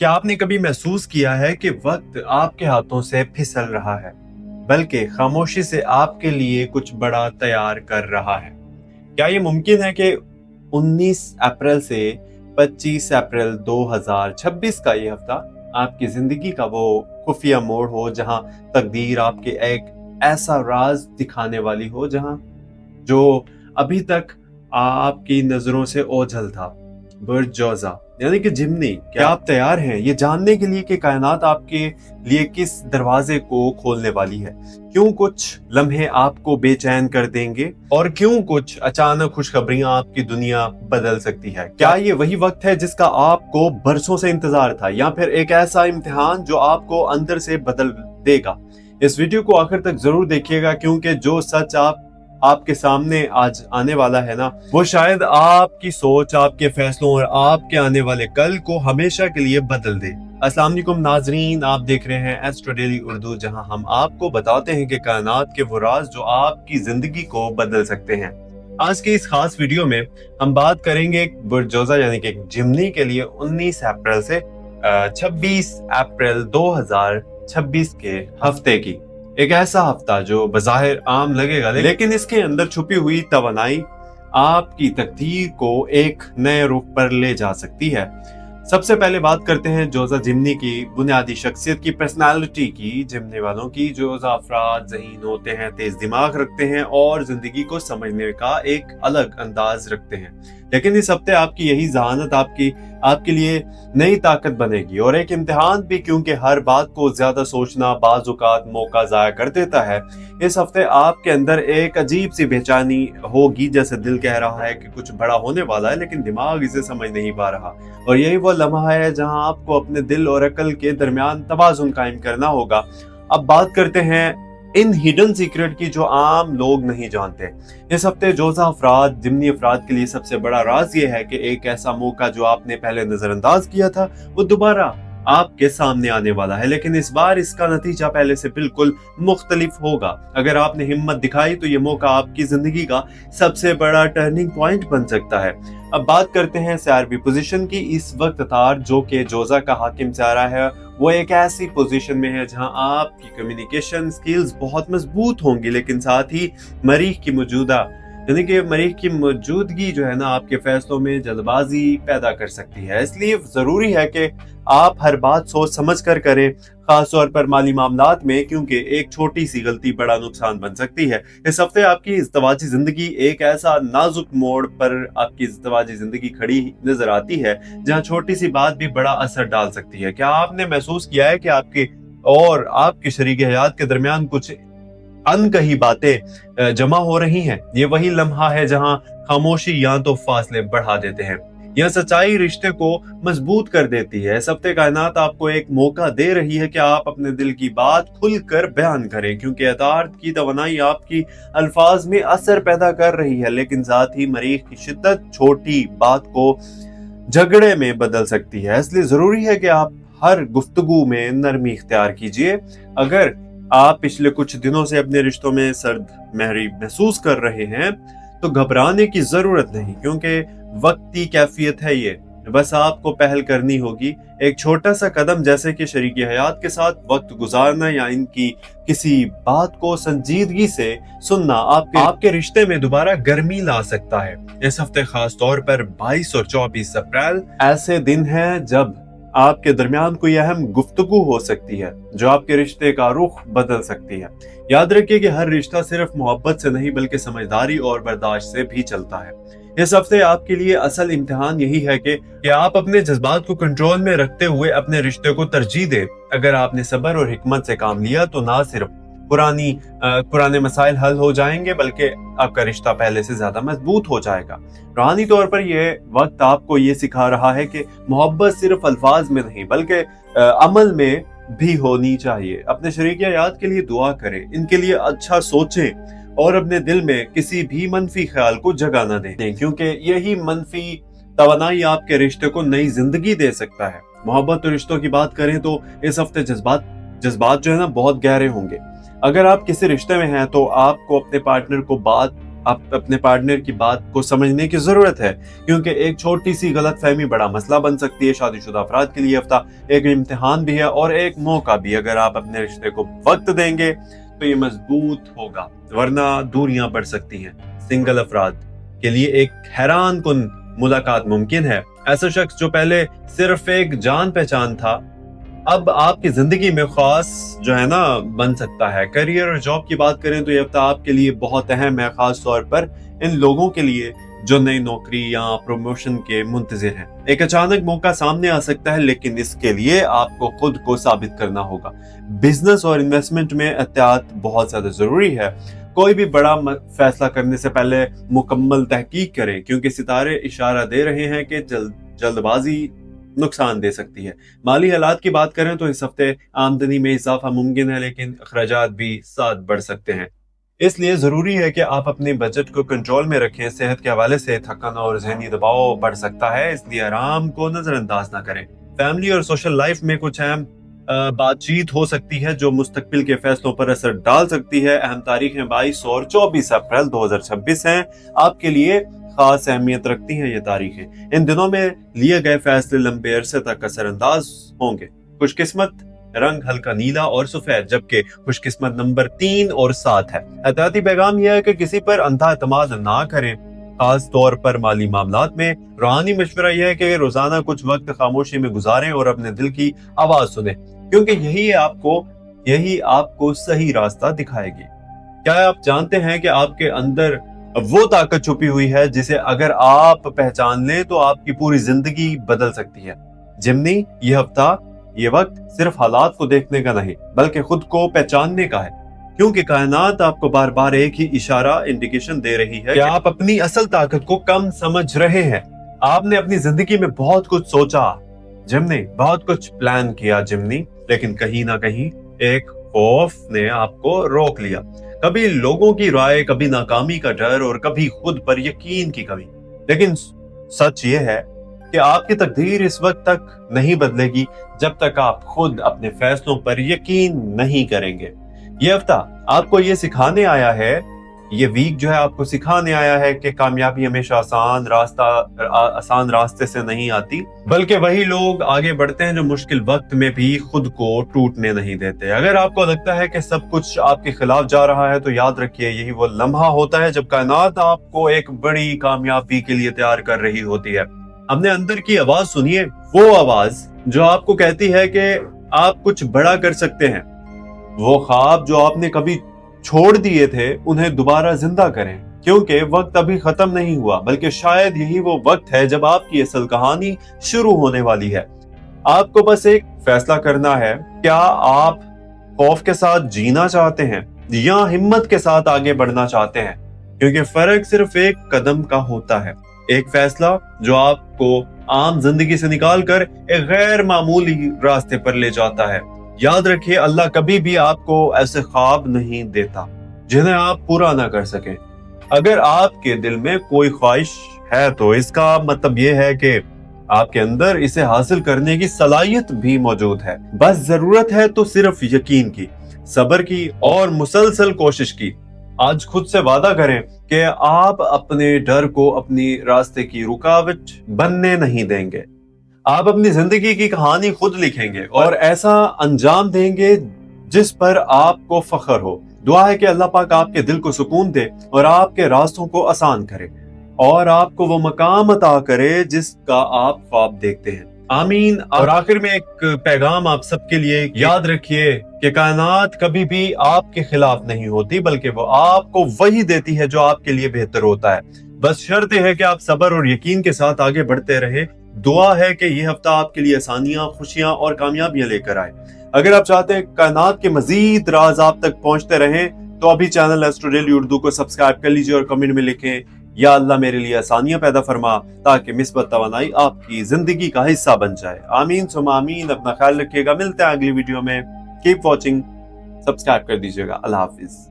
क्या आपने कभी महसूस किया है कि वक्त आपके हाथों से फिसल रहा है, बल्कि खामोशी से आपके लिए कुछ बड़ा तैयार कर रहा है? क्या ये मुमकिन है कि 19 अप्रैल से 25 अप्रैल 2026 का ये हफ्ता आपकी जिंदगी का वो खुफिया मोड़ हो जहां तकदीर आपके एक ऐसा राज दिखाने वाली हो जहां जो अभी तक आपकी नजरों से ओझल था? बुर्ज जोजा यानी कि जिमनी, क्या आप तैयार हैं ये जानने के लिए कि कायनात आपके लिए किस दरवाजे को खोलने वाली है? क्यों कुछ लम्हे आपको बेचैन कर देंगे और क्यों कुछ अचानक खुशखबरियां आपकी दुनिया बदल सकती है? क्या ये वही वक्त है जिसका आपको बरसों से इंतजार था, या फिर एक ऐसा इम्तिहान जो आपको अंदर से बदल देगा? इस वीडियो को आखिर तक जरूर देखिएगा, क्योंकि जो सच आपके सामने आज आने वाला है ना, वो शायद आपकी सोच, आपके फैसलों और आपके आने वाले कल को हमेशा के लिए बदल दे। अस्सलाम वालेकुम नाजरीन, आप देख रहे हैं एस्ट्रो डेली उर्दू, जहां हम आपको बताते हैं कि कायनात के वो राज जो आपकी जिंदगी को बदल सकते हैं। आज की इस खास वीडियो में हम बात करेंगे बुर्ज जोजा यानी कि जिमनी के लिए 19 अप्रैल से 26 अप्रैल 2026 के हफ्ते की। एक ऐसा हफ्ता जो बज़ाहिर आम लगेगा, लेकिन इसके अंदर छुपी हुई तवानाई आपकी तकदीर को एक नए रुख पर ले जा सकती है। सबसे पहले बात करते हैं जोजा जिमनी की बुनियादी शख्सियत की, पर्सनालिटी की। जिमनी वालों की जोजा अफराद ज़हीन होते हैं, तेज दिमाग रखते हैं और जिंदगी को समझने का एक अलग अंदाज रखते हैं। लेकिन इस हफ्ते आपकी यही जहानत आपके लिए नई ताकत बनेगी और एक इम्तिहान भी, क्योंकि हर बात को ज्यादा सोचना बाज़ औक़ात मौका ज़ाया कर देता है। इस हफ्ते आपके अंदर एक अजीब सी बेचैनी होगी, जैसे दिल कह रहा है कि कुछ बड़ा होने वाला है, लेकिन दिमाग इसे समझ नहीं पा रहा। और यही वो लम्हा है जहां आपको अपने दिल और अकल के दरमियान तवाज़ुन कायम करना होगा। अब बात करते हैं इन हिडन सीक्रेट की जो आम लोग नहीं जानते। इस हफ्ते जोजा अफराद, जिमनी अफराद के लिए सबसे बड़ा राज ये है कि एक ऐसा मौका जो आपने पहले नजरअंदाज किया था वो दोबारा आपके सामने आने वाला है, लेकिन इस बार इसका नतीजा पहले से बिल्कुल मुख्तलिफ होगा। अगर आपने हिम्मत दिखाई तो ये मौका आपकी जिंदगी का सबसे बड़ा टर्निंग पॉइंट बन सकता है। अब बात करते हैं सियारवी पोजीशन की। इस वक्त तार, जो कि जोजा का हाकिम सियारा है, वो एक ऐसी पोजीशन में है जहां आपकी कम्युनिकेशन स्किल्स बहुत मजबूत होंगी, लेकिन साथ ही मरीख की मौजूदगी जो है ना, आपके फैसलों में जल्दबाजी पैदा कर सकती है। इसलिए जरूरी है कि आप हर बात सोच समझ कर करें, खास तौर पर माली मामलात में, क्योंकि एक छोटी सी गलती बड़ा नुकसान बन सकती है। इस हफ्ते आपकी इज़्दिवाजी जिंदगी एक ऐसा नाजुक मोड़ पर आपकी इज़्दिवाजी जिंदगी खड़ी नजर आती है जहां छोटी सी बात भी बड़ा असर डाल सकती है। क्या आपने महसूस किया है कि आपके और आपके शरीक हयात के दरमियान कुछ अनकही बातें जमा हो रही हैं? ये वही लम्हा है जहां खामोशी या तो फासले बढ़ा देते हैं या सच्चाई रिश्ते को मजबूत कर देती है। इस हफ्ते कायनात आपको एक मौका दे रही है कि आप अपने दिल की बात खुलकर बयान करें, क्योंकि अतार्त की तवानाई आपकी अल्फाज में असर पैदा कर रही है, लेकिन साथ ही मरीख की शिद्दत छोटी बात को झगड़े में बदल सकती है। इसलिए जरूरी है कि आप हर गुफ्तगू में नरमी इख्तियार कीजिए। अगर आप पिछले कुछ दिनों से अपने रिश्तों में सर्द महरी महसूस कर रहे हैं तो घबराने की जरूरत नहीं, क्योंकि वक्ती कैफियत है ये। बस आपको पहल करनी होगी। एक छोटा सा कदम, जैसे कि शरीकी हयात के साथ वक्त गुजारना या इनकी किसी बात को संजीदगी से सुनना, आपके रिश्ते में दोबारा गर्मी ला सकता है। इस हफ्ते खास तौर पर 22 और 24 अप्रैल ऐसे दिन हैं जब आपके दरमियान कोई अहम गुफ्तगू हो सकती है जो आपके रिश्ते का रुख बदल सकती है। याद रखिए कि हर रिश्ता सिर्फ मोहब्बत से नहीं बल्कि समझदारी और बर्दाश्त से भी चलता है। इस हफ्ते आपके लिए असल इम्तिहान यही है कि आप अपने जज्बात को कंट्रोल में रखते हुए अपने रिश्ते को तरजीह दें। अगर आपने सब्र और हिकमत से काम लिया तो ना सिर्फ पुराने मसाइल हल हो जाएंगे, बल्कि आपका रिश्ता पहले से ज्यादा मजबूत हो जाएगा। रूहानी तौर पर यह वक्त आपको ये सिखा रहा है कि मोहब्बत सिर्फ अल्फाज में नहीं बल्कि अमल में भी होनी चाहिए। अपने शरीक हयात के लिए दुआ करें, इनके लिए अच्छा सोचें और अपने दिल में किसी भी मनफी ख्याल को जगह न दें, क्योंकि यही मनफी तवानाई आपके रिश्ते को नई जिंदगी दे सकता है। मोहब्बत और रिश्तों की बात करें तो इस हफ्ते जज्बात जो है ना बहुत गहरे होंगे। अगर आप किसी रिश्ते में हैं तो आपको अपने पार्टनर को बात आप अपने पार्टनर की बात को समझने की जरूरत है, क्योंकि एक छोटी सी गलत फहमी बड़ा मसला बन सकती है। शादीशुदा अफराद के लिए हफ्ता एक इम्तिहान भी है और एक मौका भी। अगर आप अपने रिश्ते को वक्त देंगे तो ये मजबूत होगा, वरना दूरियां बढ़ सकती हैं। सिंगल अफराद के लिए एक हैरान कुन मुलाकात मुमकिन है। ऐसा शख्स जो पहले सिर्फ एक जान पहचान था, अब आपकी जिंदगी में खास जो है ना बन सकता है। करियर और जॉब की बात करें तो ये हफ्ता आपके लिए बहुत अहम है, खास तौर पर इन लोगों के लिए जो नई नौकरी या प्रमोशन के मुंतजिर हैं। एक अचानक मौका सामने आ सकता है, लेकिन इसके लिए आपको खुद को साबित करना होगा। बिजनेस और इन्वेस्टमेंट में एहतियात बहुत ज्यादा जरूरी है। कोई भी बड़ा फैसला करने से पहले मुकम्मल तहकीक करें, क्योंकि सितारे इशारा दे रहे हैं कि जल्दबाजी नुकसान दे सकती है। माली हालात की बात करें तो इस हफ्ते आमदनी में इजाफा मुमकिन है, लेकिन अखराजात भी साथ बढ़ सकते हैं। इसलिए जरूरी है कि आप अपने बजट को कंट्रोल में रखें। सेहत के हवाले से थकान और जहनी दबाव बढ़ सकता है, इसलिए आराम को नजरअंदाज ना करें। फैमिली और सोशल लाइफ में कुछ अहम बातचीत हो सकती है जो मुस्तकबिल के फैसलों पर असर डाल सकती है। अहम तारीखें 22 और 24 अप्रैल 2026 हैं। आपके लिए खास अहमियत रखती हैं ये तारीखें। इन दिनों में लिए गए फैसले लंबे अरसे तक असरअंदाज होंगे। खुशकिस्मत रंग हल्का नीला और सफेद, जबकि खुशकिस्मत नंबर 3 और 7 है। एहतियाती पैगाम यह है कि किसी पर अंधा एतमाद ना करें, खास तौर पर माली मामलात में। रूहानी मशवरा यह है कि रोजाना कुछ वक्त खामोशी में गुजारें और अपने दिल की आवाज सुने, क्योंकि यही आपको सही रास्ता दिखाएगी। क्या आप जानते हैं कि आपके अंदर वो ताकत छुपी हुई है जिसे अगर आप पहचान लें तो आपकी पूरी जिंदगी बदल सकती है। जिमनी, ये हफ्ता ये वक्त सिर्फ हालात को देखने का नहीं बल्कि खुद को पहचानने का है, क्योंकि कायनात आपको बार बार एक ही इशारा इंडिकेशन दे रही है कि आप अपनी असल ताकत को कम समझ रहे हैं। आपने अपनी जिंदगी में बहुत कुछ सोचा जिमनी, बहुत कुछ प्लान किया जिमनी, लेकिन कहीं ना कहीं एक खौफ ने आपको रोक लिया। कभी लोगों की राय, कभी नाकामी का डर और कभी खुद पर यकीन की कमी। लेकिन सच ये है कि आपकी तकदीर इस वक्त तक नहीं बदलेगी जब तक आप खुद अपने फैसलों पर यकीन नहीं करेंगे। ये हफ्ता आपको ये सिखाने आया है, ये वीक जो है आपको सिखाने आया है कि कामयाबी हमेशा आसान रास्ते से नहीं आती, बल्कि वही लोग आगे बढ़ते हैं जो मुश्किल वक्त में भी खुद को टूटने नहीं देते। अगर आपको लगता है कि सब कुछ आपके खिलाफ जा रहा है तो याद रखिए, यही वो लम्हा होता है जब कायनात आपको एक बड़ी कामयाबी के लिए तैयार कर रही होती है। अपने अंदर की आवाज सुनिए, वो आवाज जो आपको कहती है कि आप कुछ बड़ा कर सकते हैं। वो ख्वाब जो आपने कभी छोड़ दिए थे उन्हें दोबारा जिंदा करें, क्योंकि वक्त अभी खत्म नहीं हुआ, बल्कि शायद यही वो वक्त है जब आपकी असल कहानी शुरू होने वाली है। आपको बस एक फैसला करना है, क्या आप खौफ के साथ जीना चाहते हैं या हिम्मत के साथ आगे बढ़ना चाहते हैं, क्योंकि फर्क सिर्फ एक कदम का होता है। एक फैसला जो आपको आम जिंदगी से निकालकर एक गैर मामूली रास्ते पर ले जाता है। याद रखिए, अल्लाह कभी भी आपको ऐसे ख्वाब नहीं देता जिन्हें आप पूरा ना कर सके। अगर आपके दिल में कोई ख्वाहिश है तो इसका मतलब यह है कि आपके अंदर इसे हासिल करने की सलाहियत भी मौजूद है। बस जरूरत है तो सिर्फ यकीन की, सब्र की और मुसलसल कोशिश की। आज खुद से वादा करें कि आप अपने डर को अपनी रास्ते की रुकावट बनने नहीं देंगे। आप अपनी जिंदगी की कहानी खुद लिखेंगे और ऐसा अंजाम देंगे जिस पर आपको फख्र हो। दुआ है कि अल्लाह पाक आपके दिल को सुकून दे और आपके रास्तों को आसान करे और आपको वो मकाम अता करे जिसका आप ख्वाब देखते हैं। आमीन। और आखिर में एक पैगाम आप सबके लिए, याद रखिए कि कायनात कभी भी आपके खिलाफ नहीं होती, बल्कि वो आपको वही देती है जो आपके लिए बेहतर होता है। बस शर्त है कि आप सब्र और यकीन के साथ आगे बढ़ते रहे। दुआ है कि ये हफ्ता आपके लिए आसानियां, खुशियां और कामयाबियां लेकर आए। अगर आप चाहते हैं कायनात के मजीद राज आप तक पहुंचते रहें तो अभी चैनल एस्ट्रो डेली उर्दू को सब्सक्राइब कर लीजिए और कमेंट में लिखें, या अल्लाह मेरे लिए आसानियां पैदा फरमा ताकि मिस्बत तवानाई आपकी जिंदगी का हिस्सा बन जाए। आमीन सुमा आमीन। अपना ख्याल रखिएगा, मिलते हैं अगली वीडियो में। कीप वॉचिंग, सब्सक्राइब कर दीजिएगा। अल्लाह हाफिज।